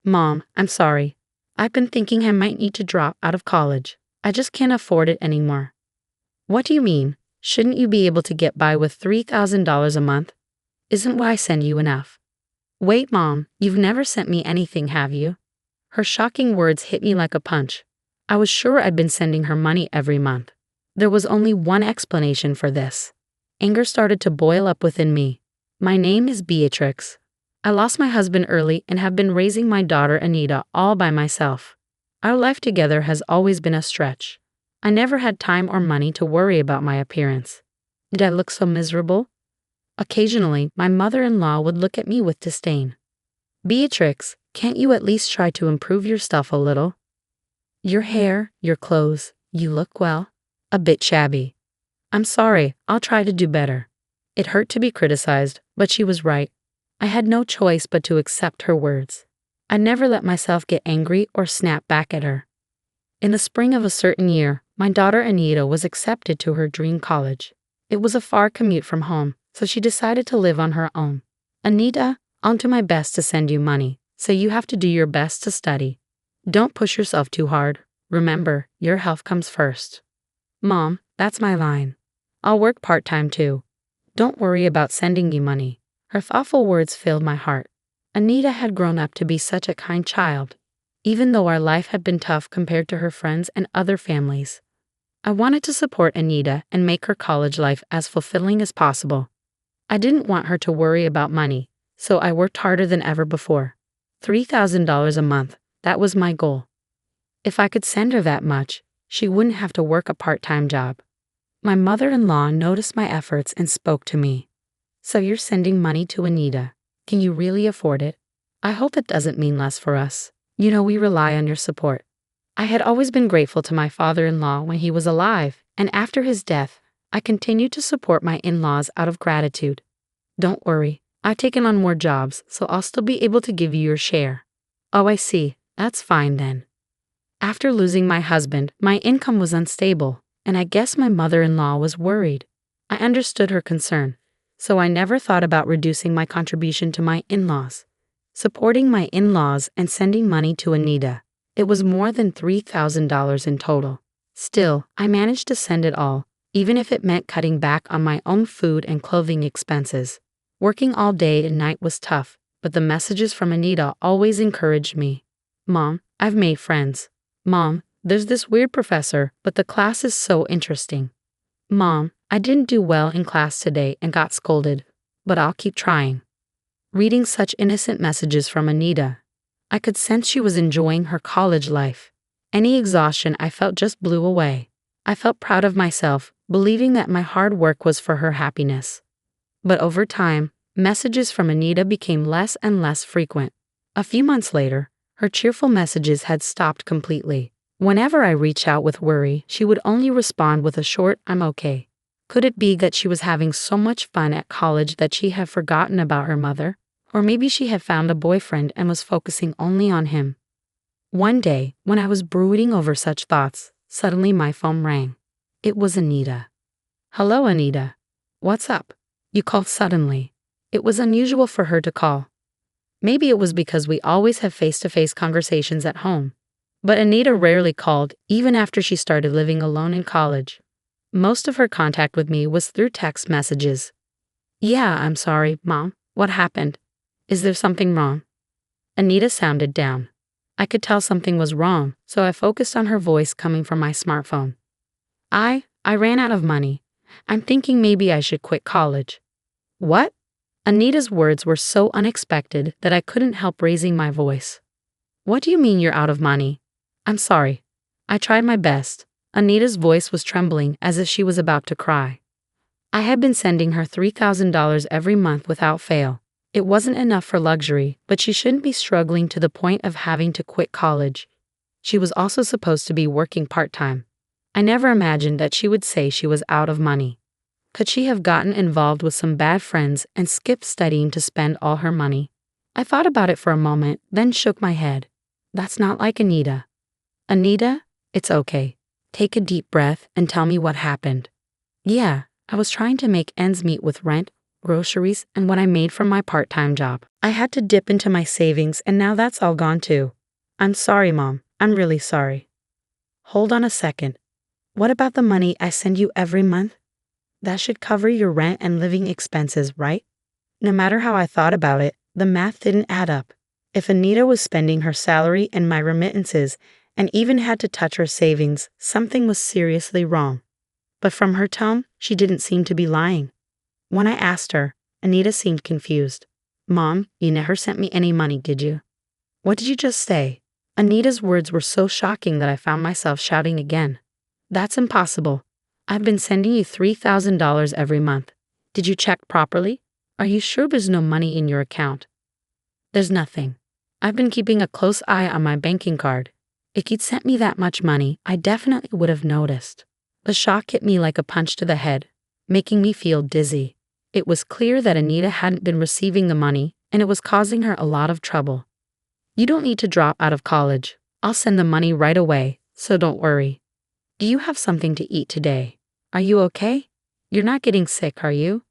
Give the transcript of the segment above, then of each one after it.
Mom, I'm sorry. I've been thinking I might need to drop out of college. I just can't afford it anymore. What do you mean? Shouldn't you be able to get by with $3,000 a month? Isn't what I send you enough? Wait, Mom, you've never sent me anything, have you? Her shocking words hit me like a punch. I was sure I'd been sending her money every month. There was only one explanation for this. Anger started to boil up within me. My name is Beatrix. I lost my husband early and have been raising my daughter Anita all by myself. Our life together has always been a stretch. I never had time or money to worry about my appearance. Did I look so miserable? Occasionally, my mother-in-law would look at me with disdain. Beatrix, can't you at least try to improve your stuff a little? Your hair, your clothes, you look well. A bit shabby. I'm sorry, I'll try to do better. It hurt to be criticized, but she was right. I had no choice but to accept her words. I never let myself get angry or snap back at her. In the spring of a certain year, my daughter Anita was accepted to her dream college. It was a far commute from home, so she decided to live on her own. Anita, I'll do my best to send you money, so you have to do your best to study. Don't push yourself too hard. Remember, your health comes first. Mom, that's my line. I'll work part-time too. Don't worry about sending you money. Her thoughtful words filled my heart. Anita had grown up to be such a kind child, even though our life had been tough compared to her friends and other families. I wanted to support Anita and make her college life as fulfilling as possible. I didn't want her to worry about money, so I worked harder than ever before. $3,000 a month, that was my goal. If I could send her that much, she wouldn't have to work a part-time job. My mother-in-law noticed my efforts and spoke to me. So you're sending money to Anita. Can you really afford it? I hope it doesn't mean less for us. You know we rely on your support. I had always been grateful to my father-in-law when he was alive, and after his death, I continued to support my in-laws out of gratitude. Don't worry, I've taken on more jobs, so I'll still be able to give you your share. Oh, I see. That's fine then. After losing my husband, my income was unstable, and I guess my mother-in-law was worried. I understood her concern, so I never thought about reducing my contribution to my in-laws. Supporting my in-laws and sending money to Anita, it was more than $3,000 in total. Still, I managed to send it all, even if it meant cutting back on my own food and clothing expenses. Working all day and night was tough, but the messages from Anita always encouraged me. Mom, I've made friends. Mom, there's this weird professor, but the class is so interesting. Mom, I didn't do well in class today and got scolded, but I'll keep trying. Reading such innocent messages from Anita, I could sense she was enjoying her college life. Any exhaustion I felt just blew away. I felt proud of myself, believing that my hard work was for her happiness. But over time, messages from Anita became less and less frequent. A few months later, her cheerful messages had stopped completely. Whenever I reached out with worry, she would only respond with a short, "I'm okay." Could it be that she was having so much fun at college that she had forgotten about her mother? Or maybe she had found a boyfriend and was focusing only on him. One day, when I was brooding over such thoughts, suddenly my phone rang. It was Anita. "Hello, Anita. What's up? You called suddenly." It was unusual for her to call. Maybe it was because we always have face-to-face conversations at home. But Anita rarely called, even after she started living alone in college. Most of her contact with me was through text messages. "Yeah, I'm sorry, Mom. What happened? Is there something wrong?" Anita sounded down. I could tell something was wrong, so I focused on her voice coming from my smartphone. I ran out of money. I'm thinking maybe I should quit college." "What?" Anita's words were so unexpected that I couldn't help raising my voice. "What do you mean you're out of money?" "I'm sorry. I tried my best." Anita's voice was trembling as if she was about to cry. I had been sending her $3,000 every month without fail. It wasn't enough for luxury, but she shouldn't be struggling to the point of having to quit college. She was also supposed to be working part-time. I never imagined that she would say she was out of money. Could she have gotten involved with some bad friends and skipped studying to spend all her money? I thought about it for a moment, then shook my head. That's not like Anita. "Anita, it's okay. Take a deep breath and tell me what happened." "Yeah, I was trying to make ends meet with rent, groceries, and what I made from my part-time job. I had to dip into my savings, and now that's all gone too. I'm sorry, Mom. I'm really sorry. Hold on a second. What about the money I send you every month? That should cover your rent and living expenses, right? No matter how I thought about it, the math didn't add up. If Anita was spending her salary and my remittances and even had to touch her savings, something was seriously wrong. But from her tone, she didn't seem to be lying. When I asked her, Anita seemed confused. Mom, you never sent me any money, did you? What did you just say? Anita's words were so shocking that I found myself shouting again. That's impossible. I've been sending you $3,000 every month. Did you check properly? Are you sure there's no money in your account? There's nothing. I've been keeping a close eye on my banking card. If you'd sent me that much money, I definitely would have noticed. The shock hit me like a punch to the head, making me feel dizzy. It was clear that Anita hadn't been receiving the money, and it was causing her a lot of trouble. You don't need to drop out of college. I'll send the money right away, so don't worry. Do you have something to eat today? Are you okay? You're not getting sick, are you?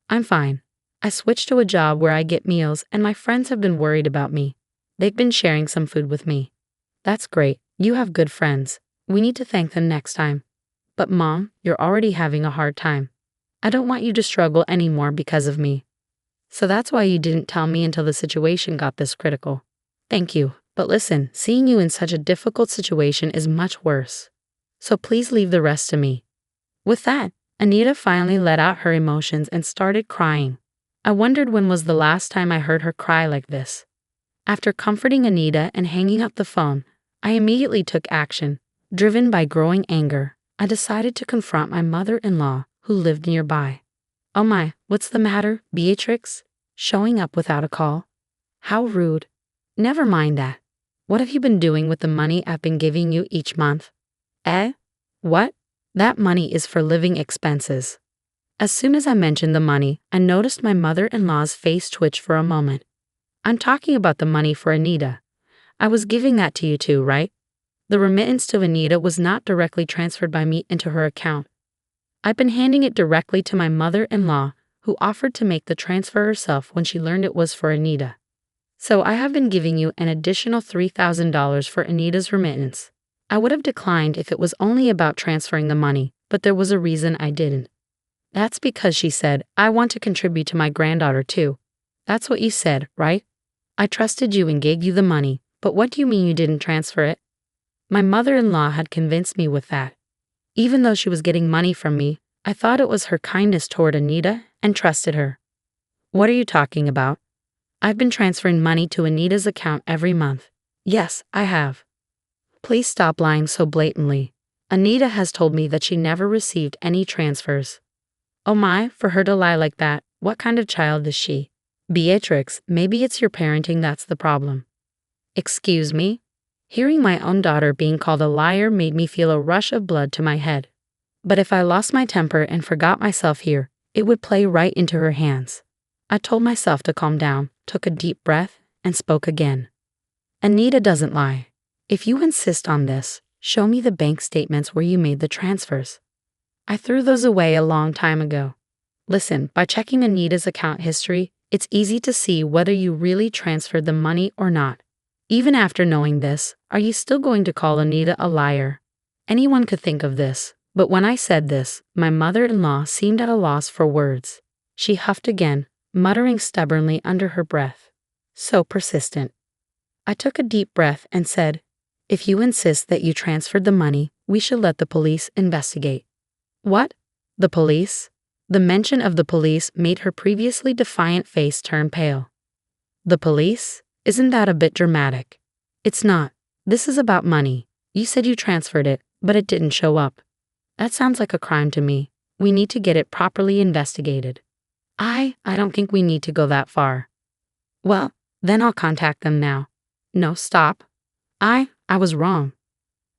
I'm fine. I switched to a job where I get meals, and my friends have been worried about me. They've been sharing some food with me. That's great. You have good friends. We need to thank them next time. But Mom, you're already having a hard time. I don't want you to struggle anymore because of me. So that's why you didn't tell me until the situation got this critical. Thank you, but listen, seeing you in such a difficult situation is much worse. So please leave the rest to me. With that, Anita finally let out her emotions and started crying. I wondered when was the last time I heard her cry like this. After comforting Anita and hanging up the phone, I immediately took action. Driven by growing anger, I decided to confront my mother-in-law, who lived nearby. Oh my, what's the matter, Beatrix? Showing up without a call? How rude. Never mind that. What have you been doing with the money I've been giving you each month? What? That money is for living expenses. As soon as I mentioned the money, I noticed my mother-in-law's face twitch for a moment. I'm talking about the money for Anita. I was giving that to you too, right? The remittance to Anita was not directly transferred by me into her account. I've been handing it directly to my mother-in-law, who offered to make the transfer herself when she learned it was for Anita. So I have been giving you an additional $3,000 for Anita's remittance. I would have declined if it was only about transferring the money, but there was a reason I didn't. That's because she said, I want to contribute to my granddaughter too. That's what you said, right? I trusted you and gave you the money, but what do you mean you didn't transfer it? My mother-in-law had convinced me with that. Even though she was getting money from me, I thought it was her kindness toward Anita and trusted her. What are you talking about? I've been transferring money to Anita's account every month. Yes, I have. Please stop lying so blatantly. Anita has told me that she never received any transfers. Oh my, for her to lie like that, what kind of child is she? Beatrix, maybe it's your parenting that's the problem. Excuse me? Hearing my own daughter being called a liar made me feel a rush of blood to my head. But if I lost my temper and forgot myself here, it would play right into her hands. I told myself to calm down, took a deep breath, and spoke again. Anita doesn't lie. If you insist on this, show me the bank statements where you made the transfers. I threw those away a long time ago. Listen, by checking Anita's account history, it's easy to see whether you really transferred the money or not. Even after knowing this, are you still going to call Anita a liar? Anyone could think of this, but when I said this, my mother-in-law seemed at a loss for words. She huffed again, muttering stubbornly under her breath. So persistent. I took a deep breath and said, if you insist that you transferred the money, we should let the police investigate. What? The police? The mention of the police made her previously defiant face turn pale. The police? Isn't that a bit dramatic? It's not. This is about money. You said you transferred it, but it didn't show up. That sounds like a crime to me. We need to get it properly investigated. I don't think we need to go that far. Well, then I'll contact them now. No, stop. I was wrong.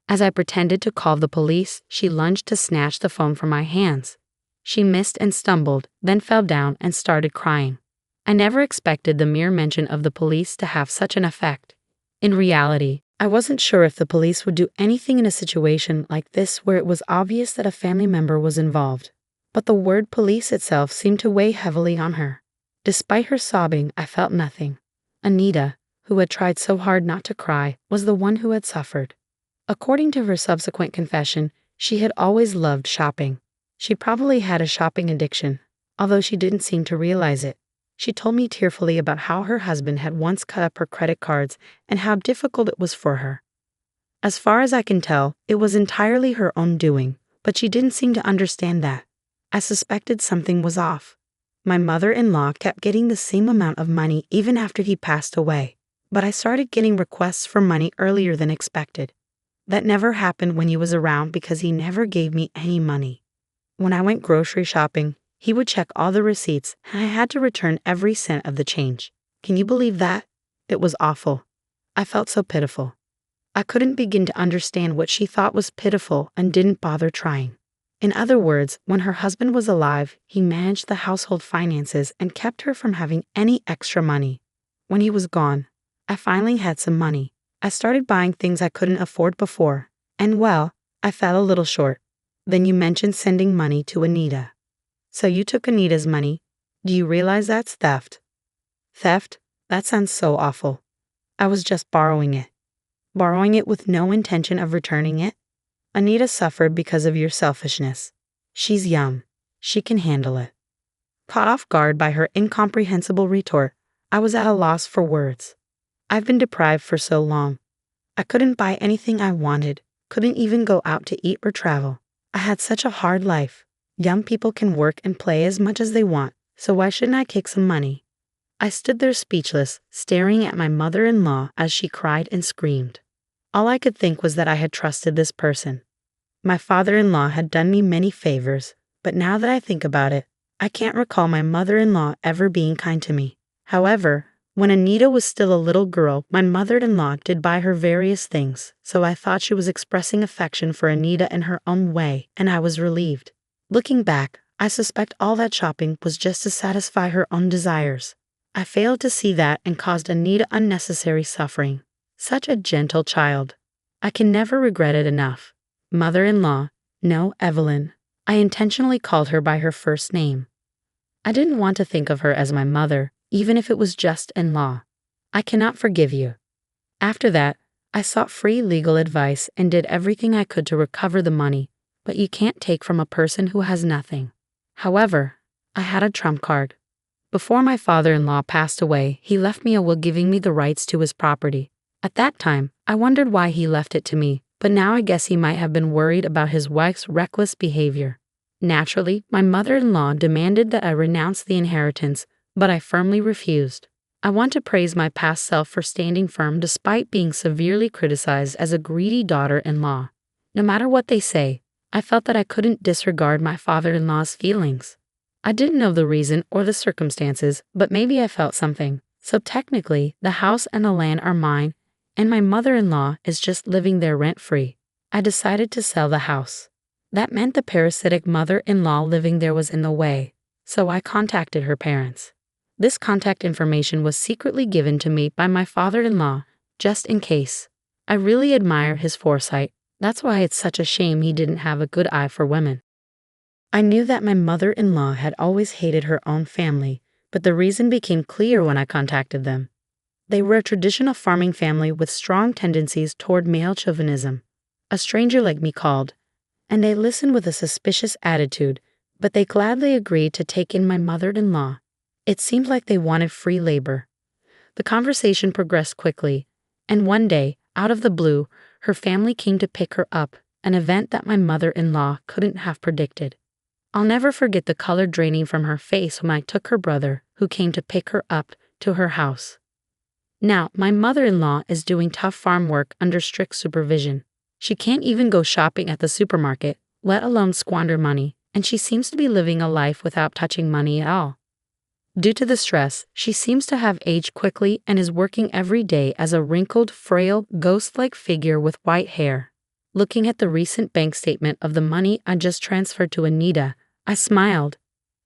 As I pretended to call the police, she lunged to snatch the phone from my hands. She missed and stumbled, then fell down and started crying. I never expected the mere mention of the police to have such an effect. In reality, I wasn't sure if the police would do anything in a situation like this where it was obvious that a family member was involved. But the word police itself seemed to weigh heavily on her. Despite her sobbing, I felt nothing. Anita, who had tried so hard not to cry, was the one who had suffered. According to her subsequent confession, she had always loved shopping. She probably had a shopping addiction, although she didn't seem to realize it. She told me tearfully about how her husband had once cut up her credit cards and how difficult it was for her. As far as I can tell, it was entirely her own doing, but she didn't seem to understand that. I suspected something was off. My mother-in-law kept getting the same amount of money even after he passed away, but I started getting requests for money earlier than expected. That never happened when he was around because he never gave me any money. When I went grocery shopping, he would check all the receipts and I had to return every cent of the change. Can you believe that? It was awful. I felt so pitiful. I couldn't begin to understand what she thought was pitiful and didn't bother trying. In other words, when her husband was alive, he managed the household finances and kept her from having any extra money. When he was gone, I finally had some money. I started buying things I couldn't afford before, and well, I fell a little short. Then you mentioned sending money to Anita. So you took Anita's money. Do you realize that's theft? Theft? That sounds so awful. I was just borrowing it. Borrowing it with no intention of returning it? Anita suffered because of your selfishness. She's young. She can handle it. Caught off guard by her incomprehensible retort, I was at a loss for words. I've been deprived for so long. I couldn't buy anything I wanted, couldn't even go out to eat or travel. I had such a hard life. Young people can work and play as much as they want, so why shouldn't I take some money? I stood there speechless, staring at my mother-in-law as she cried and screamed. All I could think was that I had trusted this person. My father-in-law had done me many favors, but now that I think about it, I can't recall my mother-in-law ever being kind to me. However, when Anita was still a little girl, my mother-in-law did buy her various things, so I thought she was expressing affection for Anita in her own way, and I was relieved. Looking back, I suspect all that shopping was just to satisfy her own desires. I failed to see that and caused Anita unnecessary suffering. Such a gentle child. I can never regret it enough. Mother-in-law, no, Evelyn. I intentionally called her by her first name. I didn't want to think of her as my mother, even if it was just in-law. I cannot forgive you. After that, I sought free legal advice and did everything I could to recover the money, but you can't take from a person who has nothing. However, I had a trump card. Before my father-in-law passed away, he left me a will giving me the rights to his property. At that time, I wondered why he left it to me, but now I guess he might have been worried about his wife's reckless behavior. Naturally, my mother-in-law demanded that I renounce the inheritance, but I firmly refused. I want to praise my past self for standing firm despite being severely criticized as a greedy daughter-in-law. No matter what they say, I felt that I couldn't disregard my father-in-law's feelings. I didn't know the reason or the circumstances, but maybe I felt something. So technically, the house and the land are mine, and my mother-in-law is just living there rent-free. I decided to sell the house. That meant the parasitic mother-in-law living there was in the way, so I contacted her parents. This contact information was secretly given to me by my father-in-law, just in case. I really admire his foresight. That's why it's such a shame he didn't have a good eye for women. I knew that my mother-in-law had always hated her own family, but the reason became clear when I contacted them. They were a traditional farming family with strong tendencies toward male chauvinism. A stranger like me called, and they listened with a suspicious attitude, but they gladly agreed to take in my mother-in-law. It seemed like they wanted free labor. The conversation progressed quickly, and one day, out of the blue, her family came to pick her up, an event that my mother-in-law couldn't have predicted. I'll never forget the color draining from her face when I took her brother, who came to pick her up, to her house. Now, my mother-in-law is doing tough farm work under strict supervision. She can't even go shopping at the supermarket, let alone squander money, and she seems to be living a life without touching money at all. Due to the stress, she seems to have aged quickly and is working every day as a wrinkled, frail, ghost-like figure with white hair. Looking at the recent bank statement of the money I just transferred to Anita, I smiled,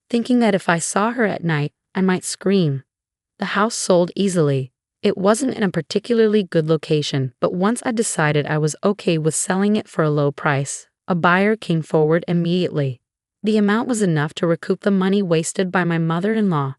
thinking that if I saw her at night, I might scream. The house sold easily. It wasn't in a particularly good location, but once I decided I was okay with selling it for a low price, a buyer came forward immediately. The amount was enough to recoup the money wasted by my mother-in-law.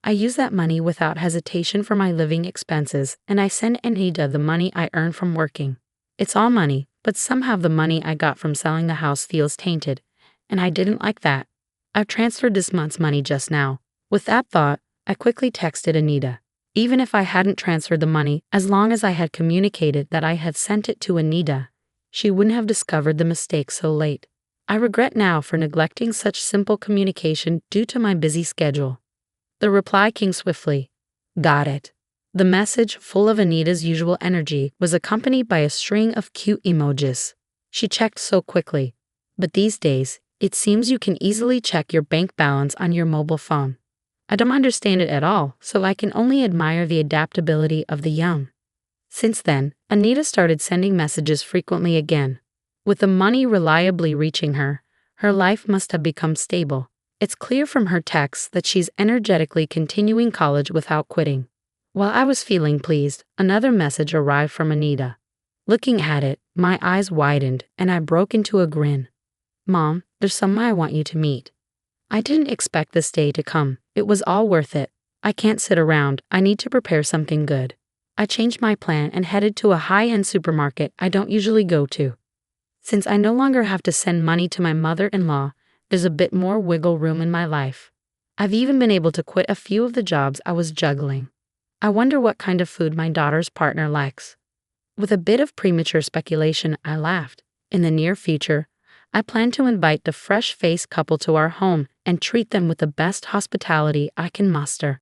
I use that money without hesitation for my living expenses, and I send Anita the money I earn from working. It's all money, but somehow the money I got from selling the house feels tainted, and I didn't like that. I've transferred this month's money just now. With that thought, I quickly texted Anita. Even if I hadn't transferred the money, as long as I had communicated that I had sent it to Anita, she wouldn't have discovered the mistake so late. I regret now for neglecting such simple communication due to my busy schedule. The reply came swiftly. Got it. The message, full of Anita's usual energy, was accompanied by a string of cute emojis. She checked so quickly. But these days, it seems you can easily check your bank balance on your mobile phone. I don't understand it at all, so I can only admire the adaptability of the young. Since then, Anita started sending messages frequently again. With the money reliably reaching her, her life must have become stable. It's clear from her texts that she's energetically continuing college without quitting. While I was feeling pleased, another message arrived from Anita. Looking at it, my eyes widened and I broke into a grin. Mom, there's someone I want you to meet. I didn't expect this day to come. It was all worth it. I can't sit around. I need to prepare something good. I changed my plan and headed to a high-end supermarket I don't usually go to. Since I no longer have to send money to my mother-in-law, there's a bit more wiggle room in my life. I've even been able to quit a few of the jobs I was juggling. I wonder what kind of food my daughter's partner likes. With a bit of premature speculation, I laughed. In the near future, I plan to invite the fresh-faced couple to our home and treat them with the best hospitality I can muster.